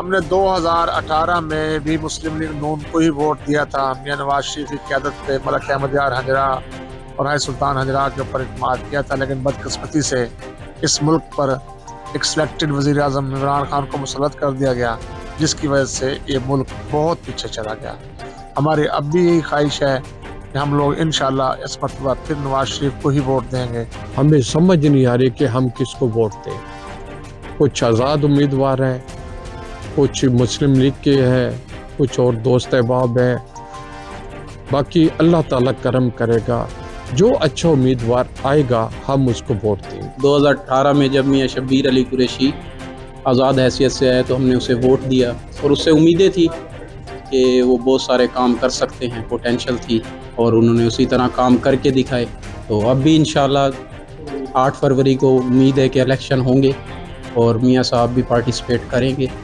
हमने 2018 में भी मुस्लिम लीग नून को ही वोट दिया था। मियां नवाज शरीफ की क़यादत पे मलक अहमद यार हजरा और हाई सुल्तान हजरा के ऊपर इत्मीनान किया था, लेकिन बदकिस्मती से इस मुल्क पर एक सिलेक्टेड वज़ीर आज़म इमरान खान को मुसल्लत कर दिया गया, जिसकी वजह से ये मुल्क बहुत पीछे चला गया। हमारी अब भी यही ख्वाहिश है कि हम लोग इंशाअल्लाह इस मरतबा फिर नवाज शरीफ को ही वोट देंगे। हमें समझ नहीं आ रही कि हम किसको वोट दें। कुछ आज़ाद उम्मीदवार हैं, कुछ मुस्लिम लीग के हैं, कुछ और दोस्त अहबाब हैं। बाकी अल्लाह ताला करम करेगा, जो अच्छा उम्मीदवार आएगा हम उसको वोट देंगे। 2018 में जब मियां शब्बीर अली कुरैशी आज़ाद हैसियत से आए तो हमने उसे वोट दिया और उससे उम्मीदें थी कि वो बहुत सारे काम कर सकते हैं, पोटेंशियल थी और उन्होंने उसी तरह काम करके दिखाए। तो अब भी इंशाल्लाह 8 फरवरी को उम्मीद है कि इलेक्शन होंगे और मियां साहब भी पार्टिसिपेट करेंगे।